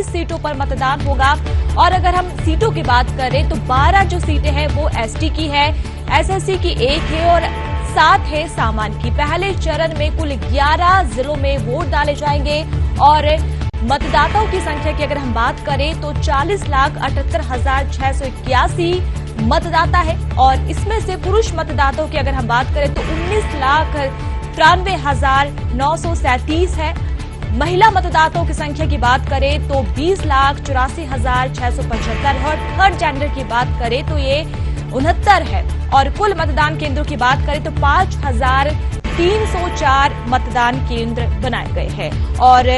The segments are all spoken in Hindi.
20 सीटों पर मतदान होगा। और अगर हम सीटों की बात करें तो 12 जो सीटें हैं वो एसटी की है, एसएससी की 1 है और 7 है सामान्य की। पहले चरण में कुल 11 जिलों में वोट डाले जाएंगे और मतदाताओं की संख्या की अगर हम बात करें तो 40,78,681 मतदाता है और इसमें से पुरुष मतदाताओं की अगर हम बात करें तो 19,93,937 है। महिला मतदाताओं की संख्या की बात करें तो 20,84,675 और थर्ड जेंडर की बात करें तो ये 69 है। और कुल मतदान केंद्रों की बात करें तो 5,304 मतदान केंद्र बनाए गए हैं। और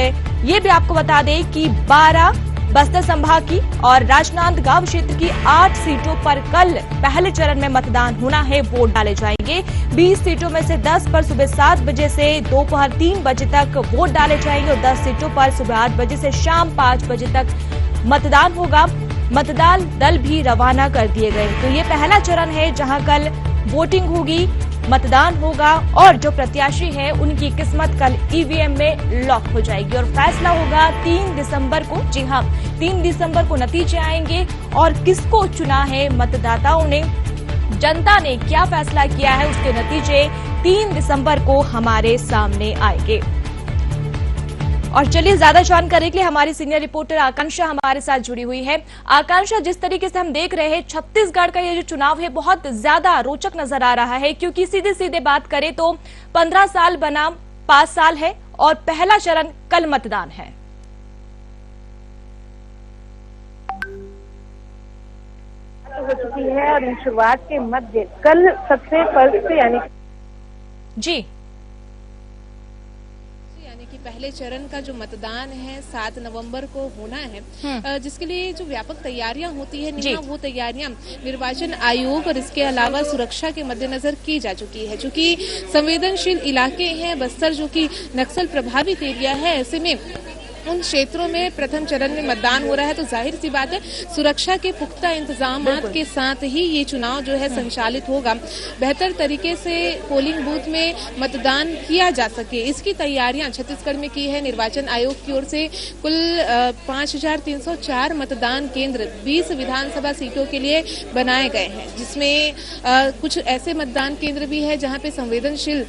ये भी आपको बता दें कि 12 बस्तर संभाग की और राजनांदगांव क्षेत्र की 8 सीटों पर कल पहले चरण में मतदान होना है, वोट डाले जाएंगे। 20 सीटों में से 10 पर सुबह 7 बजे से दोपहर 3 बजे तक वोट डाले जाएंगे और 10 सीटों पर सुबह 8 बजे से शाम 5 बजे तक मतदान होगा। मतदान दल भी रवाना कर दिए गए। तो ये पहला चरण है जहां कल वोटिंग होगी, मतदान होगा और जो प्रत्याशी है उनकी किस्मत कल ईवीएम में लॉक हो जाएगी और फैसला होगा 3 दिसंबर को। जी हां, 3 दिसंबर को नतीजे आएंगे और किसको चुना है मतदाताओं ने, जनता ने क्या फैसला किया है, उसके नतीजे 3 दिसंबर को हमारे सामने आएंगे। और चलिए ज्यादा जानकारी के लिए हमारी सीनियर रिपोर्टर आकांक्षा हमारे साथ जुड़ी हुई है। आकांक्षा, जिस तरीके से हम देख रहे हैं छत्तीसगढ़ का ये जो चुनाव है बहुत ज्यादा रोचक नजर आ रहा है, क्योंकि सीधे सीधे बात करें तो 15 साल बनाम 5 साल है और पहला चरण कल मतदान है। हो चुकी है और शुरुआत के मध्य कल सबसे फर्स्ट यानी कि पहले चरण का जो मतदान है 7 नवंबर को होना है, जिसके लिए जो व्यापक तैयारियां होती है नेहा, वो तैयारियां निर्वाचन आयोग और इसके अलावा सुरक्षा के मद्देनजर की जा चुकी है। चूंकि संवेदनशील इलाके हैं, बस्तर जो कि नक्सल प्रभावित एरिया है, ऐसे में उन क्षेत्रों में प्रथम चरण में मतदान हो रहा है तो जाहिर सी बात है सुरक्षा के पुख्ता इंतजाम के साथ ही ये चुनाव जो है संचालित होगा। बेहतर तरीके से पोलिंग बूथ में मतदान किया जा सके, इसकी तैयारियां छत्तीसगढ़ में की है निर्वाचन आयोग की ओर से। कुल 5,304 मतदान केंद्र 20 विधानसभा सीटों के लिए बनाए गए हैं, जिसमें कुछ ऐसे मतदान केंद्र भी है जहां पे संवेदनशील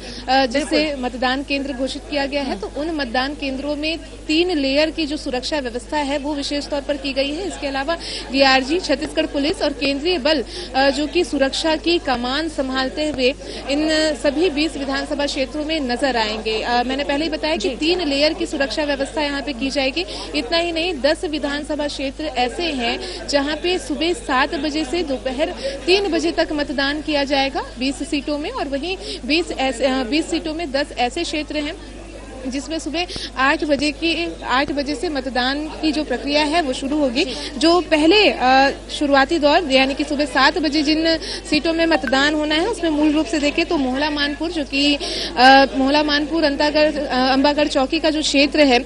जिसे मतदान केंद्र घोषित किया गया है। तो उन मतदान केंद्रों में 3 लेयर की जो सुरक्षा व्यवस्था है वो विशेष तौर पर की गई है। इसके अलावा डीआरजी, छत्तीसगढ़ पुलिस और केंद्रीय बल जो कि सुरक्षा की कमान संभालते हुए इन सभी 20 विधानसभा क्षेत्रों में नजर आएंगे। मैंने पहले ही बताया कि 3 लेयर की सुरक्षा व्यवस्था यहाँ पे की जाएगी। इतना ही नहीं, 10 विधानसभा क्षेत्र ऐसे हैं जहाँ पे सुबह 7 बजे से दोपहर 3 बजे तक मतदान किया जाएगा 20 सीटों में, और वहीं 20 सीटों में 10 ऐसे क्षेत्र हैं जिसमें सुबह 8 बजे से मतदान की जो प्रक्रिया है वो शुरू होगी। जो पहले शुरुआती दौर यानी कि सुबह 7 बजे जिन सीटों में मतदान होना है उसमें मूल रूप से देखें तो मोहला मानपुर, जो कि मोहला मानपुर अंबागढ़ चौकी का जो क्षेत्र है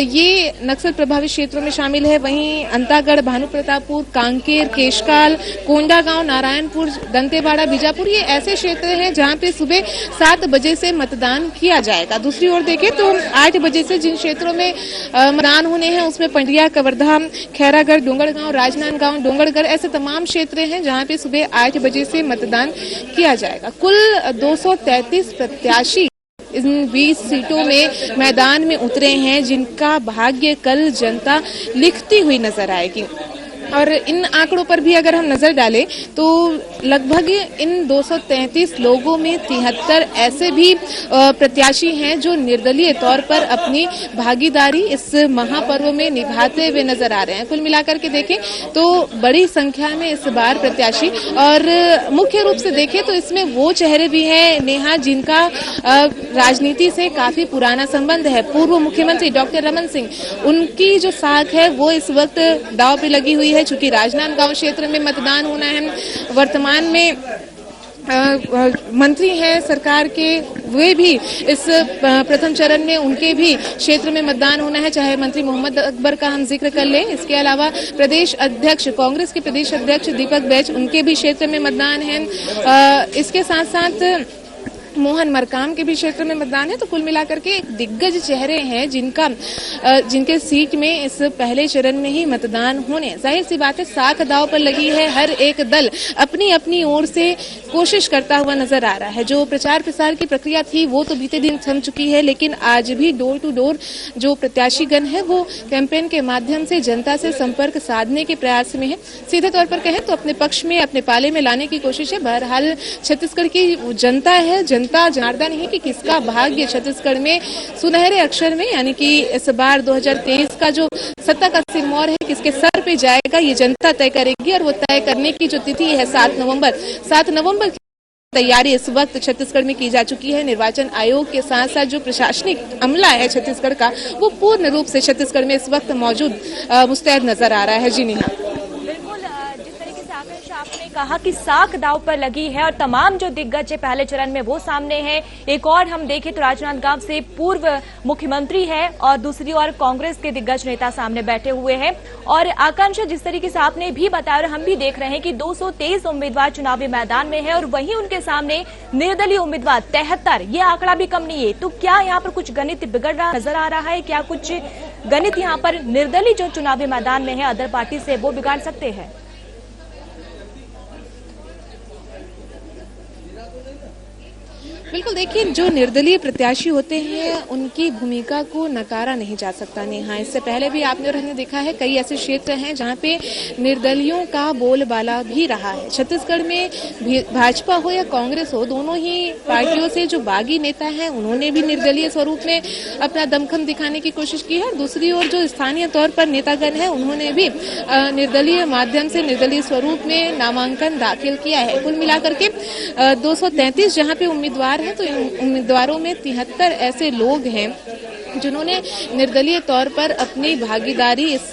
ये नक्सल प्रभावित क्षेत्रों में शामिल है। वहीं अंतागढ़, भानु प्रतापपुर, कांकेर, केशकाल, कोंडागांव, नारायणपुर, दंतेवाड़ा, बीजापुर, ये ऐसे क्षेत्र हैं जहां पे सुबह 7 बजे से मतदान किया जाएगा। दूसरी ओर देखें तो 8 बजे से जिन क्षेत्रों में मतदान होने हैं उसमें पंडिया, कवर्धा, खैरागढ़, डोंगरगांव, राजनांदगांव, डोंगरगढ़, ऐसे तमाम क्षेत्र हैं जहां पे सुबह 8 बजे से मतदान किया जाएगा। कुल 233 प्रत्याशी इन 20 सीटों में मैदान में उतरे हैं, जिनका भाग्य कल जनता लिखती हुई नजर आएगी। और इन आंकड़ों पर भी अगर हम नजर डालें तो लगभग इन 233 लोगों में 73 ऐसे भी प्रत्याशी हैं जो निर्दलीय तौर पर अपनी भागीदारी इस महापर्व में निभाते हुए नजर आ रहे हैं। कुल मिलाकर के देखें तो बड़ी संख्या में इस बार प्रत्याशी, और मुख्य रूप से देखें तो इसमें वो चेहरे भी हैं नेहा जिनका राजनीति से काफी पुराना संबंध है। पूर्व मुख्यमंत्री डॉक्टर रमन सिंह, उनकी जो साख है वो इस वक्त दांव पे लगी हुई है। चूंकि राजनांदगांव क्षेत्र में मतदान होना है, वर्तमान में मंत्री हैं सरकार के, वे भी इस प्रथम चरण में उनके भी क्षेत्र में मतदान होना है, चाहे मंत्री मोहम्मद अकबर का हम जिक्र कर लें। इसके अलावा प्रदेश अध्यक्ष, कांग्रेस के प्रदेश अध्यक्ष दीपक बैज, उनके भी क्षेत्र में मतदान है। इसके साथ साथ मोहन मरकाम के भी क्षेत्र में मतदान है। तो कुल मिलाकर के एक दिग्गज चेहरे हैं जिनके सीट में इस पहले चरण में ही मतदान होने, जाहिर सी बात है साख दांव पर लगी है। हर एक दल अपनी अपनी ओर से कोशिश करता हुआ नजर आ रहा है। जो प्रचार प्रसार की प्रक्रिया थी वो तो बीते दिन थम चुकी है, लेकिन आज भी डोर टू डोर जो प्रत्याशीगण है वो कैंपेन के माध्यम से जनता से संपर्क साधने के प्रयास में है। सीधे तौर पर कहें तो अपने पक्ष में, अपने पाले में लाने की कोशिश है। बहरहाल छत्तीसगढ़ की जनता है, जनता जनार्दन है कि किसका भाग्य छत्तीसगढ़ में सुनहरे अक्षर में, यानी कि इस बार 2023 का जो सत्ता का सिरमौर है किसके सर पे जाएगा, ये जनता तय करेगी। और वो तय करने की जो तिथि है 7 नवंबर की तैयारी इस वक्त छत्तीसगढ़ में की जा चुकी है। निर्वाचन आयोग के साथ साथ जो प्रशासनिक अमला है छत्तीसगढ़ का, वो पूर्ण रूप से छत्तीसगढ़ में इस वक्त मौजूद मुस्तैद नजर आ रहा है। जी नेहा, आपने कहा कि साख दांव पर लगी है और तमाम जो दिग्गज है पहले चरण में वो सामने हैं। एक और हम देखें तो राजनांदगांव से पूर्व मुख्यमंत्री है और दूसरी ओर कांग्रेस के दिग्गज नेता सामने बैठे हुए हैं। और आकांक्षा, जिस तरीके से आपने भी बताया और हम भी देख रहे हैं कि 223 उम्मीदवार चुनावी मैदान में है और वहीं उनके सामने निर्दलीय उम्मीदवार 73, ये आंकड़ा भी कम नहीं है। तो क्या यहाँ पर कुछ गणित बिगड़ रहा नजर आ रहा है? क्या कुछ गणित यहाँ पर निर्दलीय जो चुनावी मैदान में है अदर पार्टी से वो बिगाड़ सकते हैं? बिल्कुल, देखिए जो निर्दलीय प्रत्याशी होते हैं उनकी भूमिका को नकारा नहीं जा सकता। नेहा, इससे पहले भी आपने और हमने देखा है कई ऐसे क्षेत्र हैं जहां पे निर्दलियों का बोलबाला भी रहा है। छत्तीसगढ़ में भाजपा हो या कांग्रेस हो, दोनों ही पार्टियों से जो बागी नेता हैं उन्होंने भी निर्दलीय स्वरूप में अपना दमखम दिखाने की कोशिश की है। दूसरी ओर जो स्थानीय तौर पर नेतागण है उन्होंने भी निर्दलीय माध्यम से, निर्दलीय स्वरूप में नामांकन दाखिल किया है। कुल मिलाकर के 233 जहां पे उम्मीदवार है, तो इन उम्मीदवारों में 73 ऐसे लोग हैं जिन्होंने निर्दलीय तौर पर अपनी भागीदारी इस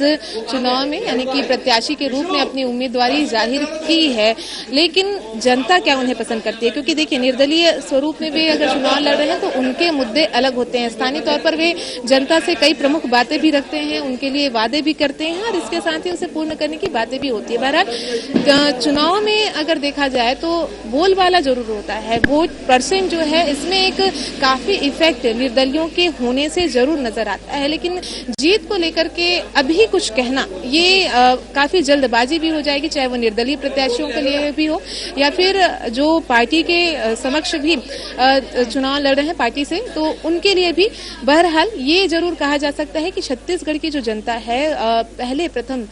चुनाव में, यानी कि प्रत्याशी के रूप में अपनी उम्मीदवारी जाहिर की है। लेकिन जनता क्या उन्हें पसंद करती है? क्योंकि देखिए निर्दलीय स्वरूप में वे अगर चुनाव लड़ रहे हैं तो उनके मुद्दे अलग होते हैं। स्थानीय तौर पर वे जनता से कई प्रमुख बातें भी रखते हैं, उनके लिए वादे भी करते हैं और इसके साथ ही उसे पूर्ण करने की बातें भी होती है। बहरहाल चुनाव में अगर देखा जाए तो बोलबाला जरूर होता है, वोट परसेंट जो है इसमें एक काफी इफेक्ट निर्दलियों के होने से जरूर नजर आता है। लेकिन जीत को लेकर के अभी कुछ कहना ये काफी जल्दबाजी भी हो जाएगी, चाहे वो निर्दलीय प्रत्याशियों के लिए भी हो या फिर जो पार्टी के समक्ष भी चुनाव लड़ रहे हैं पार्टी से, तो उनके लिए भी। बहरहाल ये जरूर कहा जा सकता है कि छत्तीसगढ़ की जो जनता है, पहले प्रथम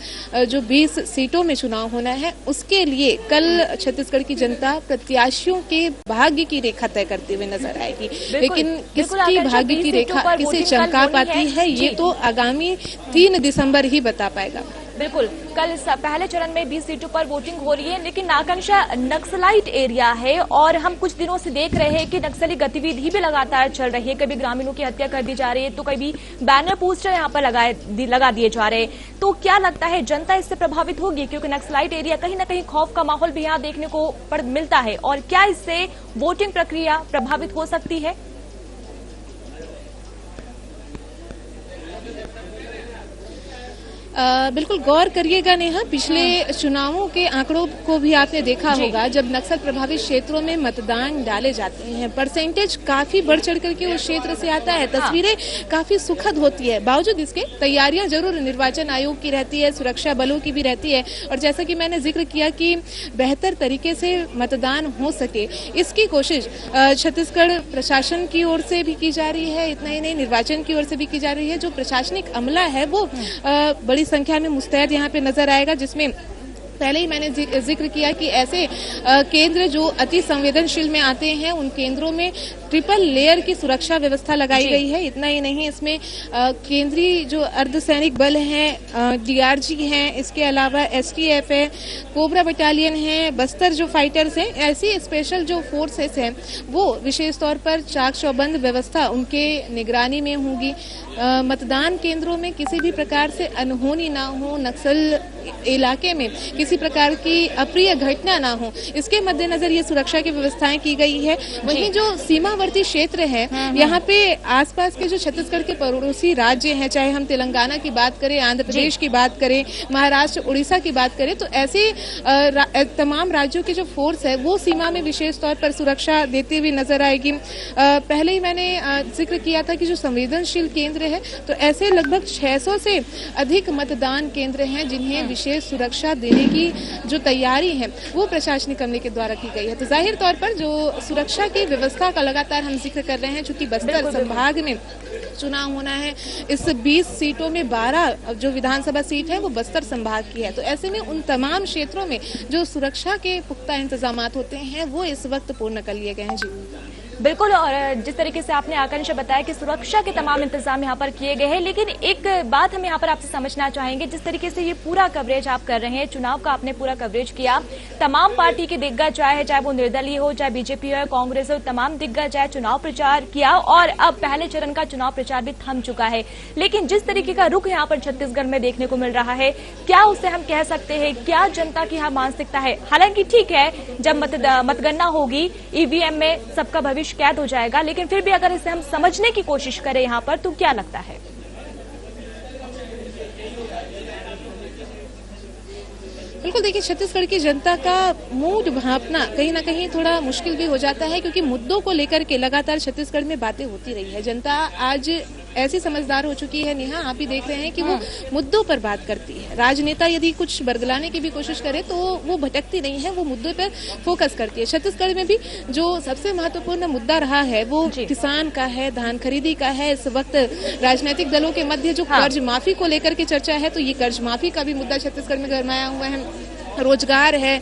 जो 20 सीटों में चुनाव होना है उसके लिए कल छत्तीसगढ़ की जनता प्रत्याशियों के भाग्य की रेखा तय करते हुए नजर आएगी। लेकिन किसकी भाग्य की रेखा किसे चमका पाती है ये तो आगामी 3 दिसंबर ही बता पाएगा। बिल्कुल, कल पहले चरण में 20 सीटों पर वोटिंग हो रही है, लेकिन आकांक्षा नक्सलाइट एरिया है और हम कुछ दिनों से देख रहे हैं कि नक्सली गतिविधि भी लगातार चल रही है। कभी ग्रामीणों की हत्या कर दी जा रही है तो कभी बैनर पोस्टर यहाँ पर लगा दिए जा रहे हैं। तो क्या लगता है जनता इससे प्रभावित होगी? क्योंकि नक्सलाइट एरिया कहीं न कहीं खौफ का माहौल भी यहाँ देखने को मिलता है, और क्या इससे वोटिंग प्रक्रिया प्रभावित हो सकती है? बिल्कुल गौर करिएगा नेहा, पिछले चुनावों के आंकड़ों को भी आपने देखा होगा। जब नक्सल प्रभावित क्षेत्रों में मतदान डाले जाते हैं, परसेंटेज काफी बढ़ चढ़ करके उस क्षेत्र से आता है, तस्वीरें काफी सुखद होती है। बावजूद इसके तैयारियां जरूर निर्वाचन आयोग की रहती है, सुरक्षा बलों की भी रहती है, और जैसा कि मैंने जिक्र किया कि बेहतर तरीके से मतदान हो सके इसकी कोशिश छत्तीसगढ़ प्रशासन की ओर से भी की जा रही है। इतना ही नहीं, निर्वाचन की ओर से भी की जा रही है। जो प्रशासनिक अमला है वो बड़ी संख्या में मुस्तैद यहाँ पे नजर आएगा, जिसमें पहले ही मैंने जिक्र किया कि ऐसे केंद्र जो अति संवेदनशील में आते हैं उन केंद्रों में ट्रिपल लेयर की सुरक्षा व्यवस्था लगाई गई है। इतना ही नहीं, इसमें केंद्रीय जो अर्धसैनिक बल हैं, डीआरजी हैं, इसके अलावा एसटीएफ है, कोबरा बटालियन है, बस्तर जो फाइटर्स हैं, ऐसी स्पेशल जो फोर्सेस हैं वो विशेष तौर पर चाक चौबंद व्यवस्था उनके निगरानी में होगी। मतदान केंद्रों में किसी भी प्रकार से अनहोनी ना हो, नक्सल इलाके में किसी प्रकार की अप्रिय घटना ना हो, इसके मद्देनजर ये सुरक्षा की व्यवस्थाएं की गई है। वहीं जो सीमावर्ती सीमावर्ती क्षेत्र है, यहाँ पे आसपास के जो छत्तीसगढ़ के पड़ोसी राज्य हैं, चाहे हम तेलंगाना की बात करें, आंध्र प्रदेश की बात करें, महाराष्ट्र, उड़ीसा की बात करें, तो ऐसे तमाम राज्यों की जो फोर्स है वो सीमा में विशेष तौर पर सुरक्षा देती हुई नजर आएगी। पहले ही मैंने जिक्र किया था कि जो संवेदनशील केंद्र है, तो ऐसे लगभग 600 से अधिक मतदान केंद्र हैं जिन्हें विशेष सुरक्षा देने की जो तैयारी है वो प्रशासनिक अमले के द्वारा की गई है। तो जाहिर तौर पर जो सुरक्षा की व्यवस्था का लगातार हम जिक्र कर रहे हैं, चूंकि बस्तर संभाग में चुनाव होना है, इस 20 सीटों में 12 जो विधानसभा सीट है वो बस्तर संभाग की है, तो ऐसे में उन तमाम क्षेत्रों में जो सुरक्षा के पुख्ता इंतजामात होते हैं वो इस वक्त पूर्ण कर लिए गए हैं। जी बिल्कुल, और जिस तरीके से आपने आकांक्षा बताया कि सुरक्षा के तमाम इंतजाम यहाँ पर किए गए हैं, लेकिन एक बात हम यहाँ पर आपसे समझना चाहेंगे, जिस तरीके से ये पूरा कवरेज आप कर रहे हैं, चुनाव का आपने पूरा कवरेज किया, तमाम पार्टी के दिग्गज चाहे वो निर्दलीय हो, चाहे बीजेपी हो, कांग्रेस हो, तमाम दिग्गज है चुनाव प्रचार किया और अब पहले चरण का चुनाव प्रचार भी थम चुका है। लेकिन जिस तरीके का रुख यहाँ पर छत्तीसगढ़ में देखने को मिल रहा है, क्या उससे हम कह सकते हैं, क्या जनता की यहाँ मानसिकता है? हालांकि ठीक है, जब मतगणना होगी ईवीएम में सबका भविष्य कैद हो जाएगा, लेकिन फिर भी अगर इसे हम समझने की कोशिश करें यहाँ पर, तो क्या लगता है? बिल्कुल, देखिए छत्तीसगढ़ की जनता का मूड भांपना कहीं ना कहीं थोड़ा मुश्किल भी हो जाता है, क्योंकि मुद्दों को लेकर के लगातार छत्तीसगढ़ में बातें होती रही है। जनता आज ऐसी समझदार हो चुकी है, नेहा आप भी देख रहे हैं कि वो मुद्दों पर बात करती है। राजनेता यदि कुछ बरगलाने की भी कोशिश करे तो वो भटकती नहीं है, वो मुद्दों पर फोकस करती है। छत्तीसगढ़ में भी जो सबसे महत्वपूर्ण मुद्दा रहा है वो किसान का है, धान खरीदी का है। इस वक्त राजनीतिक दलों के मध्य जो कर्ज माफी को लेकर के चर्चा है, तो ये कर्ज माफी का भी मुद्दा छत्तीसगढ़ में गरमाया हुआ है। रोजगार है,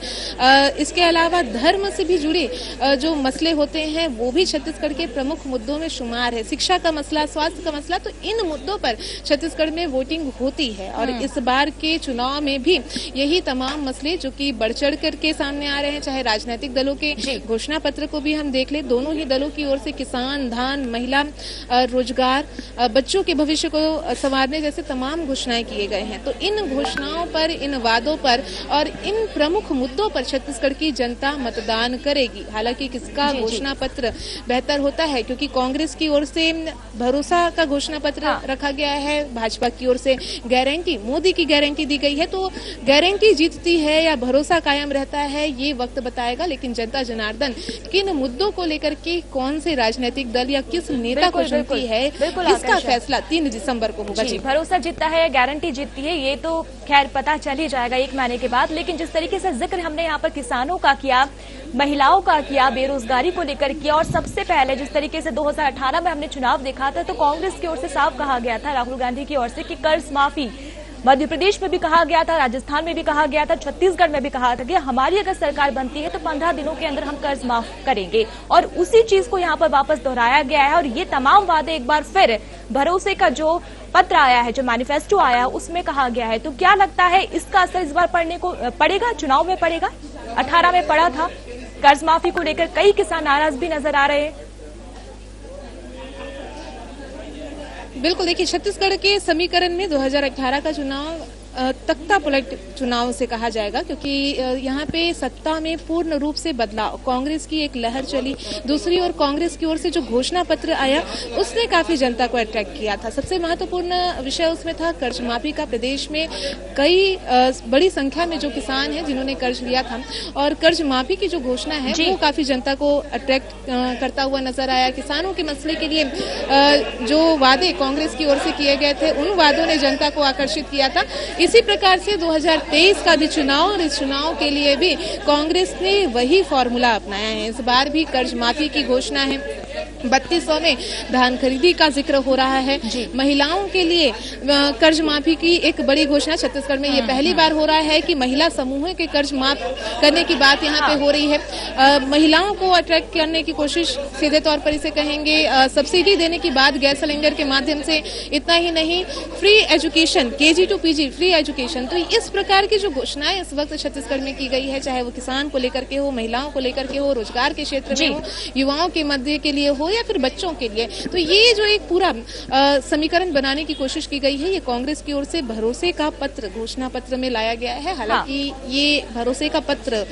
इसके अलावा धर्म से भी जुड़े जो मसले होते हैं वो भी छत्तीसगढ़ के प्रमुख मुद्दों में शुमार है। शिक्षा का मसला, स्वास्थ्य का मसला, तो इन मुद्दों पर छत्तीसगढ़ में वोटिंग होती है और इस बार के चुनाव में भी यही तमाम मसले जो कि बढ़ चढ़ करके सामने आ रहे हैं। चाहे राजनीतिक दलों के घोषणा पत्र को भी हम देख ले, दोनों ही दलों की ओर से किसान, धान, महिला, रोजगार, बच्चों के भविष्य को संवारने जैसे तमाम घोषणाएं किए गए हैं। तो इन घोषणाओं पर, इन वादों पर और इन प्रमुख मुद्दों पर छत्तीसगढ़ की जनता मतदान करेगी। हालांकि किसका घोषणा पत्र बेहतर होता है, क्योंकि कांग्रेस की ओर से भरोसा का घोषणा पत्र रखा गया है, भाजपा की ओर से गारंटी, मोदी की गारंटी दी गई है। तो गारंटी जीतती है या भरोसा कायम रहता है, ये वक्त बताएगा। लेकिन जनता जनार्दन किन मुद्दों को लेकर के कौन से राजनीतिक दल या किस नेता को चुनती है, इसका फैसला 3 दिसंबर को होगा। भरोसा जीतता है, गारंटी जीतती है, ये तो खैर पता चल ही जाएगा 1 महीने के बाद। लेकिन जिस तरीके से जिक्र हमने यहाँ पर किसानों का किया, महिलाओं का किया, बेरोजगारी को लेकर किया, और सबसे पहले जिस तरीके से 2018 में हमने चुनाव देखा था, तो कांग्रेस की ओर से साफ कहा गया था, राहुल गांधी की ओर से, कि कर्ज माफी मध्य प्रदेश में भी कहा गया था, राजस्थान में भी कहा गया था, छत्तीसगढ़ में भी कहा था कि हमारी अगर सरकार बनती है तो 15 दिनों के अंदर हम कर्ज माफ करेंगे। और उसी चीज को यहाँ पर वापस दोहराया गया है और ये तमाम वादे एक बार फिर भरोसे का जो पत्र आया है, जो मैनिफेस्टो आया है, उसमें कहा गया है। तो क्या लगता है इसका असर इस बार पड़ेगा, चुनाव में पड़ेगा? 18 में पड़ा था, कर्ज माफी को लेकर कई किसान नाराज भी नजर आ रहे हैं। बिल्कुल, देखिए छत्तीसगढ़ के समीकरण में 2018 का चुनाव तख्ता पलट चुनाव से कहा जाएगा, क्योंकि यहाँ पे सत्ता में पूर्ण रूप से बदलाव, कांग्रेस की एक लहर चली, दूसरी ओर कांग्रेस की ओर से जो घोषणा पत्र आया उसने काफी जनता को अट्रैक्ट किया था। सबसे महत्वपूर्ण विषय उसमें था कर्ज माफी का। प्रदेश में कई बड़ी संख्या में जो किसान हैं जिन्होंने कर्ज लिया था, और कर्ज माफी की जो घोषणा है वो काफी जनता को अट्रैक्ट करता हुआ नजर आया। किसानों के मसले के लिए जो वादे कांग्रेस की ओर से किए गए थे, उन वादों ने जनता को आकर्षित किया था। इसी प्रकार से 2023 का भी चुनाव, और इस चुनाव के लिए भी कांग्रेस ने वही फॉर्मूला अपनाया है। इस बार भी कर्ज माफी की घोषणा है, 3200 में धान खरीदी का जिक्र हो रहा है। महिलाओं के लिए कर्ज माफी की एक बड़ी घोषणा छत्तीसगढ़ में ये पहली बार हो रहा है कि महिला समूहों के कर्ज माफ करने की बात यहाँ पे हो रही है। महिलाओं को अट्रैक्ट करने की कोशिश, सीधे तौर पर इसे कहेंगे, सब्सिडी देने की बात गैस सिलेंडर के माध्यम से। इतना ही नहीं, free education, KG to PG free education. तो इस प्रकार की जो घोषणाएं इस वक्त छत्तीसगढ़ में की गई है, चाहे वो किसान को लेकर के हो, महिलाओं को लेकर के हो, रोजगार के क्षेत्र में हो, युवाओं के मध्य के लिए हो, या फिर बच्चों के लिए। तो ये जो एक पूरा समीकरण बनाने की कोशिश की गई है, ये कांग्रेस की ओर से भरोसे का पत्र घोषणा पत्र में लाया गया है। हालांकि ये भरोसे का पत्र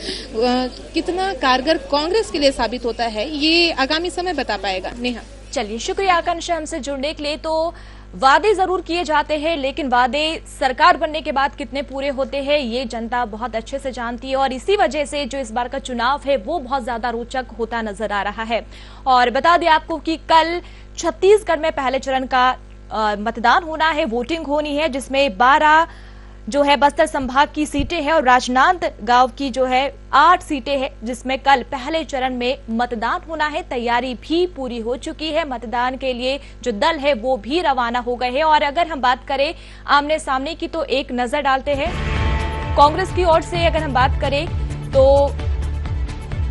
कितना कारगर कांग्रेस के लिए साबित होता है, ये आगामी समय बता पाएगा। नेहा, चलिए, शुक्रिया आकांक्षा हमसे जुड़ने के लिए। तो वादे जरूर किए जाते हैं, लेकिन वादे सरकार बनने के बाद कितने पूरे होते हैं ये जनता बहुत अच्छे से जानती है, और इसी वजह से जो इस बार का चुनाव है वो बहुत ज्यादा रोचक होता नजर आ रहा है। और बता दें आपको कि कल छत्तीसगढ़ में पहले चरण का मतदान होना है, वोटिंग होनी है, जिसमें 12 जो है बस्तर संभाग की सीटें हैं और राजनांदगांव की जो है 8 सीटें हैं, जिसमें कल पहले चरण में मतदान होना है। तैयारी भी पूरी हो चुकी है, मतदान के लिए जो दल है वो भी रवाना हो गए हैं। और अगर हम बात करें आमने सामने की, तो एक नजर डालते हैं कांग्रेस की ओर से। अगर हम बात करें तो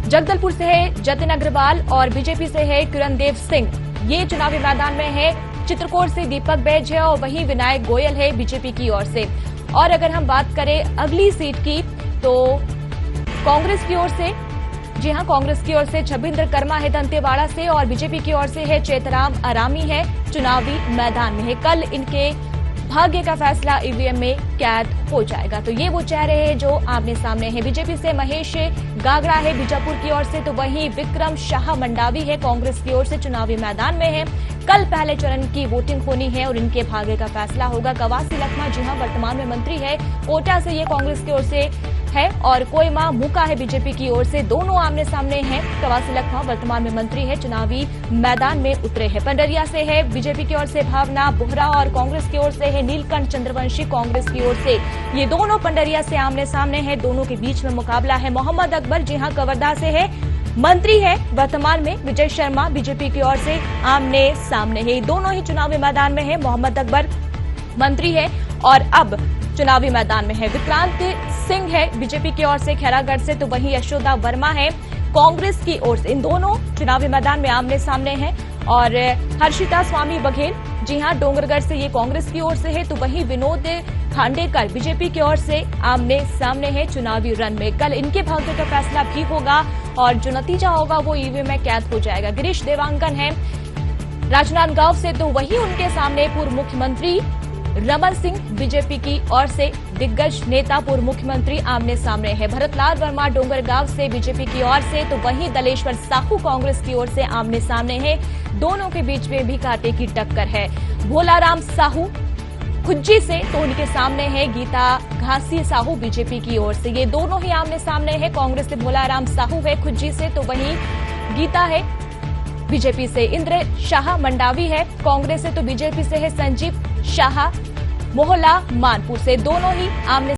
जगदलपुर से है जतिन अग्रवाल और बीजेपी से है किरणदेव सिंह, ये चुनावी मैदान में है। चित्रकूट से दीपक बैज है और वहीं विनायक गोयल है बीजेपी की ओर से। और अगर हम बात करें अगली सीट की, तो कांग्रेस की ओर से, जी हां, कांग्रेस की ओर से छबिंद्र कर्मा है दंतेवाड़ा से और बीजेपी की ओर से है चेतराम अरामी है, चुनावी मैदान में है। कल इनके भाग्य का फैसला ईवीएम में कैद हो जाएगा। तो ये वो चेहरे हैं जो आमने सामने हैं। बीजेपी से महेश गागड़ा है बीजापुर की ओर से, तो वहीं विक्रम शाह मंडावी है कांग्रेस की ओर से, चुनावी मैदान में है। कल पहले चरण की वोटिंग होनी है और इनके भाग्य का फैसला होगा। कवासी लखमा, जी हां, वर्तमान में मंत्री है, कोटा से ये कांग्रेस की ओर से है, और कोयमा मुका है बीजेपी की ओर से। दोनों आमने सामने हैं। कवासी लखमा वर्तमान में मंत्री है, चुनावी मैदान में उतरे हैं। पंडरिया से है बीजेपी की ओर से भावना बोहरा और कांग्रेस की ओर से है नीलकंठ चंद्रवंशी कांग्रेस की ओर से। ये दोनों पंडरिया से आमने सामने हैं, दोनों के बीच में मुकाबला है। मोहम्मद अकबर, जी हां, कवर्धा से है, मंत्री है वर्तमान में। विजय शर्मा बीजेपी की ओर से आमने सामने है, दोनों ही चुनावी मैदान में है। मोहम्मद अकबर मंत्री है और अब चुनावी मैदान में है। विक्रांत सिंह है बीजेपी की ओर से खैरागढ़ से, तो वहीं यशोदा वर्मा है कांग्रेस की ओर से। इन दोनों चुनावी मैदान में आमने सामने हैं। और हर्षिता स्वामी बघेल, जी हां, डोंगरगढ़ से ये कांग्रेस की ओर से है, तो वहीं विनोद खांडेकर बीजेपी की ओर से आमने सामने है चुनावी रण में। कल इनके भाग्य का फैसला भी होगा और जो नतीजा होगा वो ईवीएम में कैद हो जाएगा। गिरीश देवांगन है राजनांदगांव से, तो वहीं उनके सामने पूर्व मुख्यमंत्री रमन सिंह बीजेपी की ओर से, दिग्गज नेता पूर्व मुख्यमंत्री आमने सामने है। भरतलाल वर्मा डोंगरगांव से बीजेपी की ओर से, तो वहीं दलेश्वर साहू कांग्रेस की ओर से आमने सामने है। दोनों के बीच में भी कांटे की टक्कर है। भोलाराम साहू खुज्जी से, तो उनके सामने है गीता घासी साहू बीजेपी की ओर से। ये दोनों ही आमने सामने है। कांग्रेस से भोलाराम साहू है खुज्जी से, तो वहीं गीता है बीजेपी से। इंद्र शाह मंडावी है कांग्रेस से, तो बीजेपी से है संजीव शाह मोहला मानपुर से। दोनों ही आमने